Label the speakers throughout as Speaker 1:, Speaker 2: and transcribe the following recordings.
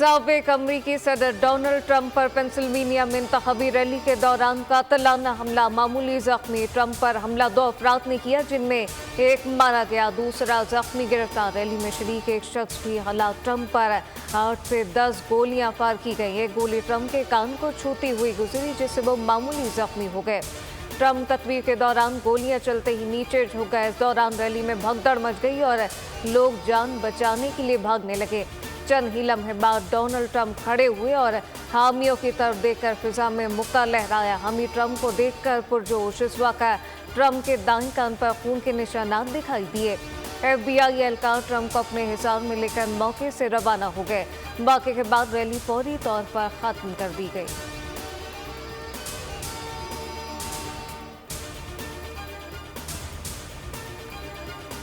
Speaker 1: साबिक अमरीकी सदर डोनाल्ड ट्रंप पर पेंसिल्वेनिया में इंतखाबी रैली के दौरान कातिलाना हमला, मामूली जख्मी। ट्रंप पर हमला 2 अफराद ने किया, जिनमें एक मारा गया, दूसरा जख्मी गिरफ्तार। रैली में शरीक एक शख्स भी हलाक। ट्रंप पर 8 से 10 गोलियां फायर की गई। एक गोली ट्रंप के कान को छूती हुई गुजरी, जिससे वो मामूली जख्मी हो गए। ट्रंप तकरीर के दौरान गोलियां चलते ही नीचे झुक गए। इस दौरान रैली में भगदड़ मच गई और लोग जान बचाने के लिए भागने लगे। चंद ही लम्हे बाद डोनाल्ड ट्रंप खड़े हुए और हामियों की तरफ देखकर फिजा में मुक्का लहराया। हामी ट्रंप को देखकर पुरजोश। इस वक्त ट्रंप के दाएं कान पर खून के निशानात दिखाई दिए। FBI एहलकार ट्रंप को अपने हिसार में लेकर मौके से रवाना हो गए। वाक़े के बाद रैली फौरी तौर पर खत्म कर दी गई।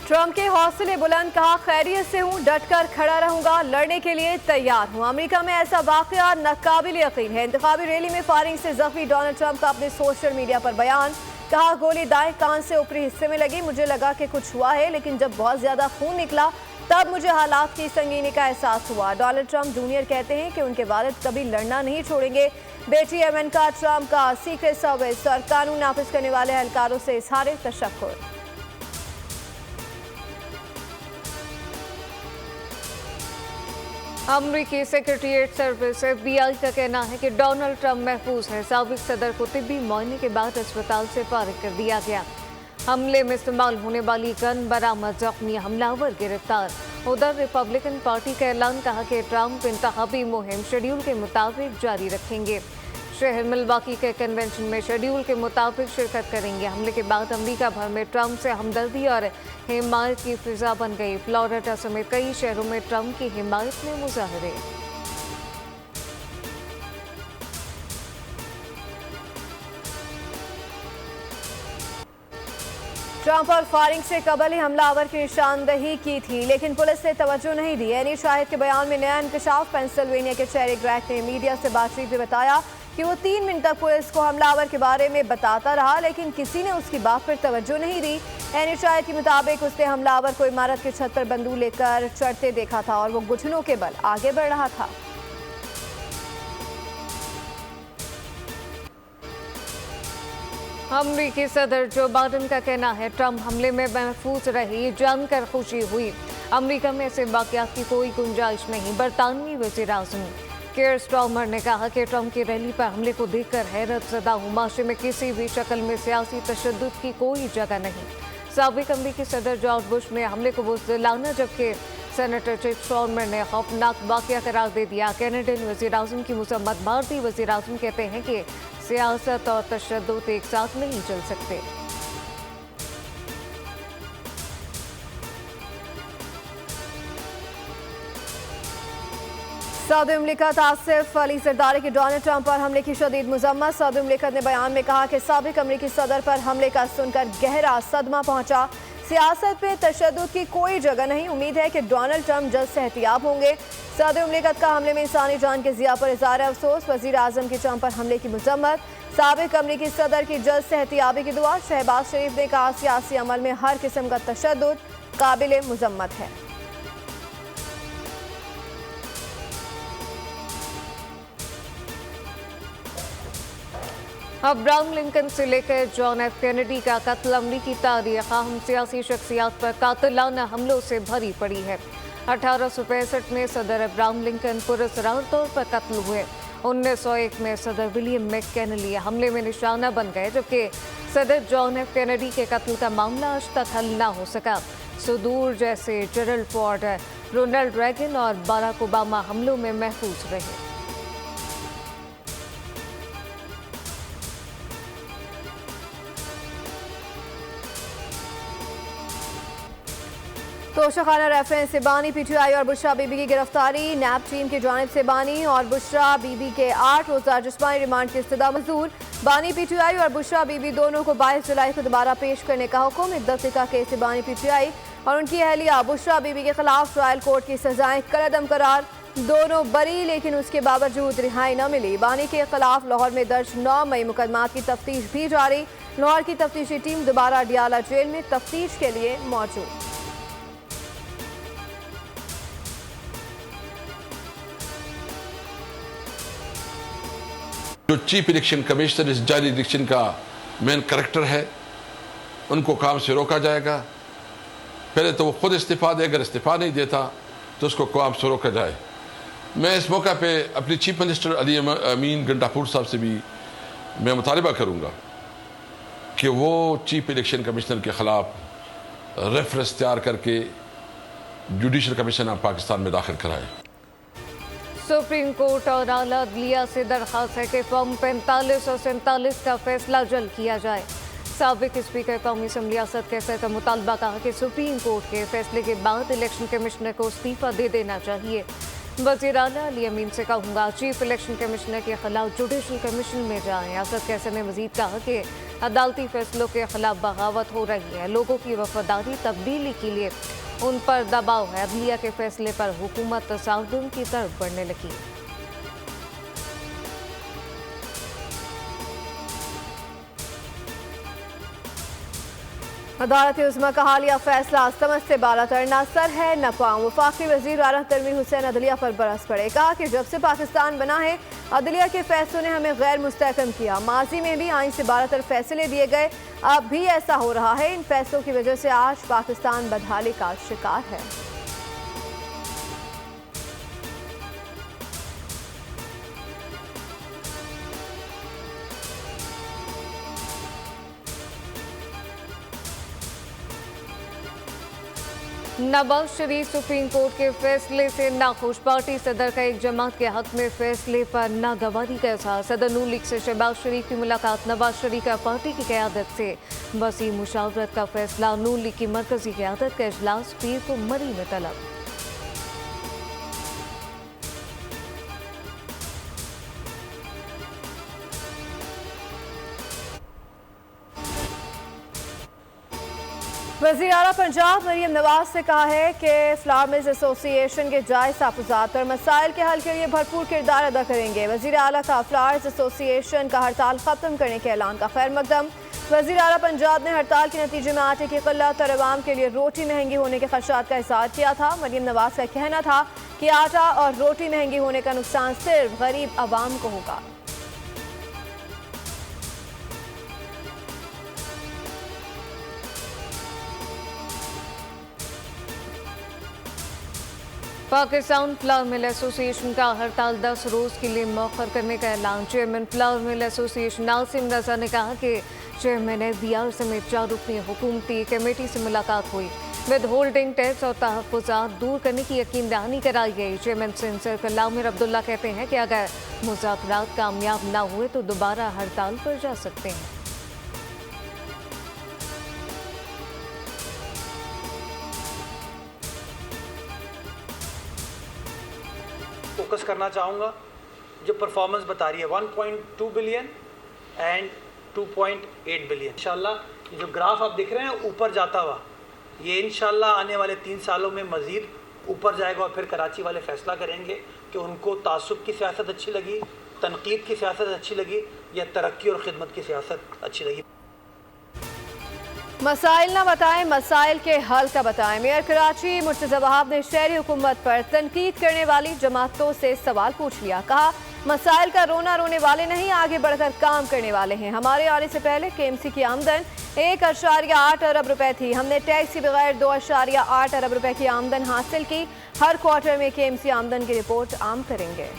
Speaker 2: ट्रंप के हौसले बुलंद, कहा खैरियत से हूं, डटकर खड़ा रहूंगा, लड़ने के लिए तैयार हूं। अमेरिका में ऐसा वाकया नाकाबिल यकीन है। इंतखाबी रैली में फायरिंग से जख्मी डोनाल्ड ट्रंप का अपने सोशल मीडिया पर बयान। कहा गोली दाएं कान से ऊपरी हिस्से में लगी, मुझे लगा कि कुछ हुआ है, लेकिन जब बहुत ज्यादा खून निकला तब मुझे हालात की संगीनी का एहसास हुआ। डोनाल्ड ट्रंप जूनियर कहते हैं कि उनके वालिद कभी लड़ना नहीं छोड़ेंगे। बेटी इवांका ट्रंप का सीक्रेट सर्विस और कानून नाफिज करने वाले एहलकारों से इजहार तशक्कुर।
Speaker 1: अमरीकी सेक्रेटरीट सर्विस FBI का कहना है कि डोनाल्ड ट्रंप महफूज है। साबिक सदर को तिब्बी मुआयने के बाद अस्पताल से फारिग कर दिया गया। हमले में इस्तेमाल होने वाली गन बरामद, जख्मी हमलावर गिरफ्तार। उधर रिपब्लिकन पार्टी का ऐलान, कहा कि ट्रंप इंतखाबी मुहिम शेड्यूल के मुताबिक जारी रखेंगे। शहर मिल्वाकी के कन्वेंशन में शेड्यूल के मुताबिक शिरकत करेंगे। हमले के बाद अमेरिका भर में ट्रंप से हमदर्दी और हिमायत की फिजा बन गई। फ्लोरिडा समेत कई शहरों में ट्रंप की हिमायत में मुजाहरे।
Speaker 2: ट्रंप पर फायरिंग से कबल ही हमलावर की निशानदेही की थी, लेकिन पुलिस ने तवज्जो नहीं दी। एनी शाहिद के बयान में नया इंकशाफ। पेंसिल्वेनिया के चेरी ग्रैक ने मीडिया से बातचीत में बताया कि वो 3 मिनट तक पुलिस को हमलावर के बारे में बताता रहा, लेकिन किसी ने उसकी बात पर तवज्जो नहीं दी। एनी शाहिद के मुताबिक उसने हमलावर को इमारत की छत पर बंदूक लेकर चढ़ते देखा था और वो घुटनों के बल आगे बढ़ रहा था।
Speaker 1: अमरीकी सदर जो बाइडेन का कहना है ट्रंप हमले में महफूज रहे, ये जानकर खुशी हुई। अमेरिका में ऐसे वाकयात की कोई गुंजाइश नहीं। बरतानवी वज़ीर आज़म केयर स्टार्मर ने कहा कि ट्रंप की रैली पर हमले को देखकर हैरत ज़दा हूँ। माशरे में किसी भी शक्ल में सियासी तशद्दुद की कोई जगह नहीं। साबिक अमरीकी सदर जॉर्ज बुश ने हमले को बुज़दिलाना, जबकि सेनेटर चिक स्टार्मर ने खौफनाक वाकया करार दे दिया। कैनेडियन वज़ीर आज़म की मज़म्मत। भारतीय वज़ीर आज़म कहते हैं कि सियासत और तशद्दुद एक साथ नहीं चल सकते।
Speaker 2: सऊदी मुमलिकत आसिफ अली जरदारी की डोनाल्ड ट्रंप पर हमले की शदीद मजम्मत। सऊदी मुमलिकत ने बयान में कहा कि साबिक अमरीकी सदर पर हमले का सुनकर गहरा सदमा पहुंचा। सियासत में तशद्दुद की कोई जगह नहीं। उम्मीद है कि डोनाल्ड ट्रंप जल्द से एहतियात होंगे। सऊदी मुमलिकत का हमले में इंसानी जान के ज़िया पर इज़हार अफसोस। वज़ीर आज़म की ट्रंप पर हमले की मजम्मत। साबिक अमरीकी सदर की जल्द से एहतियाबी की दुआ। शहबाज शरीफ ने कहा सियासी अमल में हर किस्म का तशद्दुद काबिल मजम्मत है।
Speaker 1: अब्राहम लिंकन से लेकर जॉन एफ कैनेडी का कत्ल, अमरीकी तारीख अहम सियासी शख्सियात पर कातिलाना हमलों से भरी पड़ी है। 1865 में सदर अब्राहम लिंकन पुरस्कार तौर पर कत्ल हुए। 1901 में सदर विलियम मैककिनले हमले में निशाना बन गए, जबकि सदर जॉन एफ कैनेडी के कत्ल का मामला आज तक हल न हो सका। सुदूर जैसे जेरल्ड फोर्ड, रोनाल्ड रेगन और बाराक ओबामा हमलों में महफूज रहे।
Speaker 2: तोशाखाना रेफरेंस से बानी PTI और बुशरा बीबी की गिरफ्तारी। नैब टीम की जानिब से बानी और बुशरा बीबी के 8 रोज़ा जिस्मानी रिमांड की इस्तदा मंजूर। बानी PTI और बुशरा बीबी दोनों को 22 जुलाई को दोबारा पेश करने का हुक्म। इद्दत का केस से बानी PTI और उनकी अहलिया बुशरा बीबी के खिलाफ ट्रायल कोर्ट की सजाएं कलअदम करार। दोनों बरी, लेकिन उसके बावजूद रिहाई न मिली। बानी के खिलाफ लाहौर में दर्ज 9 मई मुकदमात की तफ्तीश भी जारी। लाहौर की तफ्तीशी टीम दोबारा डियाला जेल में तफ्तीश के लिए मौजूद।
Speaker 3: जो चीफ इलेक्शन कमिश्नर इस जारी इलेक्शन का मेन करेक्टर है, उनको काम से रोका जाएगा। पहले तो वो खुद इस्तीफ़ा दे, अगर इस्तीफ़ा नहीं देता तो उसको काम से रोका जाए। मैं इस मौका पे अपनी चीफ मिनिस्टर अली अमीन गंडापुर साहब से भी मैं मुतालबा करूँगा कि वो चीफ इलेक्शन कमिश्नर के ख़िलाफ़ रेफरेंस तैयार करके जुडिशल कमीशन ऑफ पाकिस्तान में दाखिल कराए।
Speaker 1: सुप्रीम कोर्ट और आला अदलिया से दरख्वास्त है कि फॉर्म 45 और 47 का फैसला जल्द किया जाए। साबिक स्पीकर कौमी असम्बली असद कैसर का मुतालबा कहा कि सुप्रीम कोर्ट के फैसले के बाद इलेक्शन कमिश्नर को इस्तीफा दे देना चाहिए। वज़ीर आला अली अमीन से कहूँगा चीफ इलेक्शन कमिश्नर के खिलाफ जुडिशल कमीशन में जाएं। असद कैसर ने मजीद कहा कि अदालती फैसलों के खिलाफ बगावत हो रही है, लोगों की वफादारी तब्दीली के लिए उन पर दबाव है। अदलिया के फैसले पर हुकूमत तसादुम की तरफ बढ़ने लगी।
Speaker 2: अदालत उज़्मा का हालिया फैसला समझ से बाला तर न सर है न पाँव। वफाकी वज़ीर आला तनवीर हुसैन अदलिया पर बरस पड़े। कहा कि जब से पाकिस्तान बना है अदलिया के फैसलों ने हमें गैर मुस्तहकम किया। माजी में भी आइन से बाला तर फैसले दिए गए, अब भी ऐसा हो रहा है। इन फैसलों की वजह से आज पाकिस्तान बदहाली का शिकार है।
Speaker 1: नवाज शरीफ सुप्रीम कोर्ट के फैसले से नाखुश। पार्टी सदर का एक जमात के हक में फैसले पर नागवारी का इजहार। सदर नून लीग से शहबाज शरीफ की मुलाकात। नवाज शरीफ का पार्टी की क़यादत से वसी मुशावरत का फैसला। नून लीग की मरकजी क़यादत का इजलास पीर को मरी में तलब।
Speaker 2: वज़ीर आला पंजाब मरीम नवाज से कहा है कि फ्लावर मिल्स एसोसिएशन के जायज़ तहफ़्फ़ुज़ात और मसाइल के हल के लिए भरपूर किरदार अदा करेंगे। वज़ीर आला का फ्लावर्स एसोसिएशन का हड़ताल ख़त्म करने के ऐलान का खैर मकदम। वज़ीर आला पंजाब ने हड़ताल के नतीजे में आटे की क़िल्लत और अवाम के लिए रोटी महंगी होने के खदशात का इज़हार किया था। मरीम नवाज का कहना था कि आटा और रोटी महंगी होने का नुकसान सिर्फ गरीब अवाम को होगा।
Speaker 1: पाकिस्तान फ्लावर मिल एसोसिएशन का हड़ताल 10 रोज़ के लिए मौखर करने का ऐलान। चेयरमैन फ्लावर मिल एसोसिएशन नासिम रजा ने कहा कि चेयरमैन एफबीआर समेत 4 रुकनी हुकूमती कमेटी से मुलाकात हुई। विद होल्डिंग टैक्स और तहफ़्फ़ुज़ात दूर करने की यकीन दहानी कराई गई। चेयरमैन सेंसर कल्ला आमिर अब्दुल्ला कहते हैं कि अगर मुज़ाकरात कामयाब न हुए तो दोबारा हड़ताल पर जा सकते हैं।
Speaker 4: फोकस करना चाहूँगा जो परफॉर्मेंस बता रही है 1.2 बिलियन एंड 2.8 बिलियन। इंशाल्लाह जो ग्राफ आप दिख रहे हैं ऊपर जाता हुआ, ये इंशाल्लाह आने वाले 3 सालों में मज़ीद ऊपर जाएगा। और फिर कराची वाले फैसला करेंगे कि उनको तासुब की सियासत अच्छी लगी, तनकीद की सियासत अच्छी लगी या तरक्की और ख़िदमत की सियासत अच्छी लगी।
Speaker 2: मसाइल ना बताएं, मसाइल के हल का बताएं। मेयर कराची मुर्तज़ा वहाब ने शहरी हुकूमत पर तनकीद करने वाली जमातों से सवाल पूछ लिया। कहा मसाइल का रोना रोने वाले नहीं, आगे बढ़कर काम करने वाले हैं। हमारे आने से पहले केएमसी की आमदन 1.8 अरब रुपए थी। हमने टैक्स के बगैर 2.8 अरब रुपए की आमदन हासिल की। हर क्वार्टर में केएमसी आमदन की रिपोर्ट आम करेंगे।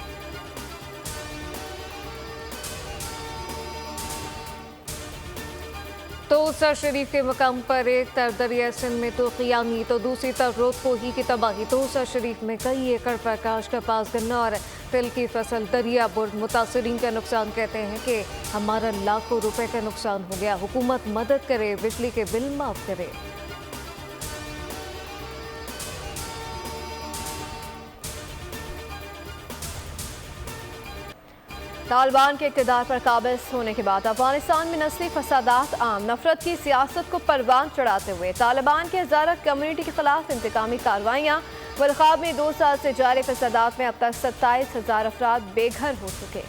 Speaker 1: तोसा शरीफ के मकाम पर एक तरफ दरिया सिंध में तो क़ियामी तो दूसरी तरफ रोदपोही की तबाही। तोसा शरीफ में कई एकड़ पर काश कपास गन्ना और तिल की फसल दरिया बुर्द। मुतासरीन का नुकसान कहते हैं कि हमारा लाखों रुपए का नुकसान हो गया। हुकूमत मदद करे, बिजली के बिल माफ करे।
Speaker 2: तालिबान के इक़्तिदार पर काबिज होने के बाद अफगानिस्तान में नस्ली फसादात आम। नफरत की सियासत को परवान चढ़ाते हुए तालिबान के हज़ारा कम्युनिटी के खिलाफ इंतकामी कार्रवाइयाँ। बलखाब में 2 साल से जारी फसादात में अब तक 27,000 अफराद बेघर हो चुके।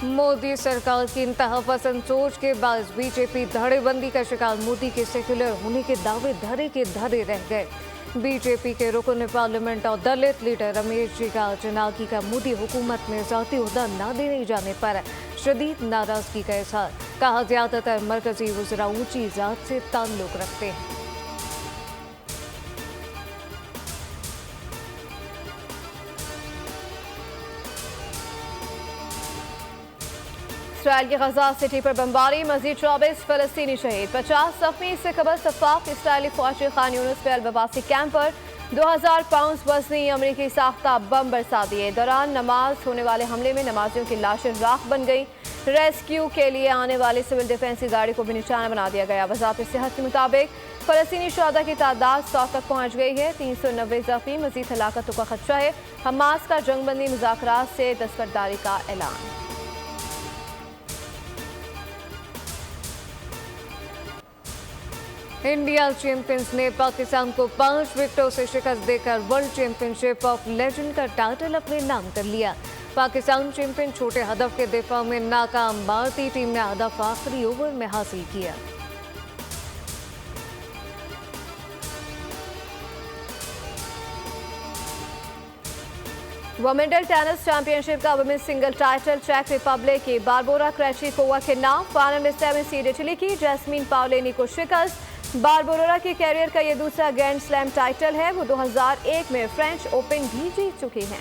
Speaker 1: मोदी सरकार की इंतहा पसंद सोच के बाद बीजेपी धड़ेबंदी का शिकार। मोदी के सेक्युलर होने के दावे धरे के धरे रह गए। बीजेपी के रुकन पार्लियामेंट और दलित लीडर रमेश जी का जनागी का मोदी हुकूमत में ज़ाती उहदा न देने जाने पर शदीद नाराजगी का इजहार। कहा ज्यादातर मरकजी वज़रा ऊंची ज़ात से ताल्लुक रखते हैं।
Speaker 2: इसराइल की गजा सिटी पर बमबारी, मजीद 24 फलस्तीनी शहीद, 50 जख्मी। इससे खबर सफाक इसराइली फौजी खान यूनुस पे अल-बवासी कैंप पर 2000 पाउंड वजनी अमरीकी साख्ता बम बरसा दिए। दौरान नमाज होने वाले हमले में नमाजियों की लाशें राख बन गई। रेस्क्यू के लिए आने वाली सिविल डिफेंस की गाड़ी को भी निशाना बना दिया गया। वजारत सेहत के मुताबिक फलस्तीनी शुहदा की तादाद 100 तक पहुँच गई है। 390 जख्मी, मजीद हलाकतों का खदशा है। हमास का जंगबंदी मुज़ाकरात से दस्तबरदारी का ऐलान।
Speaker 1: इंडिया चैंपियंस ने पाकिस्तान को 5 विकेटों से शिकस्त देकर वर्ल्ड चैंपियनशिप ऑफ लेजेंड का टाइटल अपने नाम कर लिया। पाकिस्तान चैंपियन छोटे हदफ के दिफा में नाकाम, भारतीय टीम ने हदफ आखिरी ओवर में हासिल किया।
Speaker 2: विंबलडन टेनिस चैंपियनशिप का वुमेन्स सिंगल टाइटल चेक रिपब्लिक की बारबोरा क्रेचिकोवा के नाम। फाइनल में 7 सीड इटली की जैस्मीन पाओलेनी को शिकस्त। बारबोरा की कैरियर का ये दूसरा ग्रैंड स्लैम टाइटल है। वो 2001 में फ्रेंच ओपन भी जीत चुकी हैं।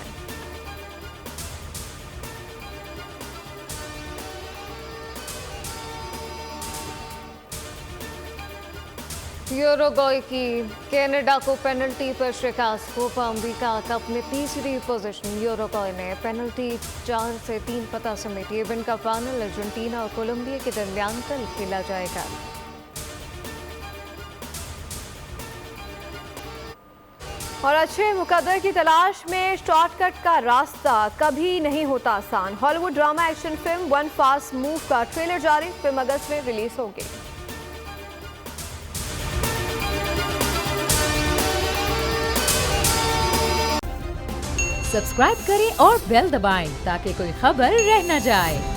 Speaker 1: यूरुग्वे की कनाडा को पेनल्टी पर शिकस्त। कोपा अमेरिका कप में तीसरी पोजीशन। यूरुग्वे ने पेनल्टी 4 से 3 पता समेटी। इवेंट का फाइनल अर्जेंटीना और कोलंबिया के दरमियान कल खेला जाएगा।
Speaker 2: और अच्छे मुकद्दर की तलाश में शॉर्टकट का रास्ता कभी नहीं होता आसान। Hollywood drama action film one fast move का ट्रेलर जारी। फिल्म अगस्त में रिलीज होगी।
Speaker 5: सब्सक्राइब करें और बेल दबाएं ताकि कोई खबर रह न जाए।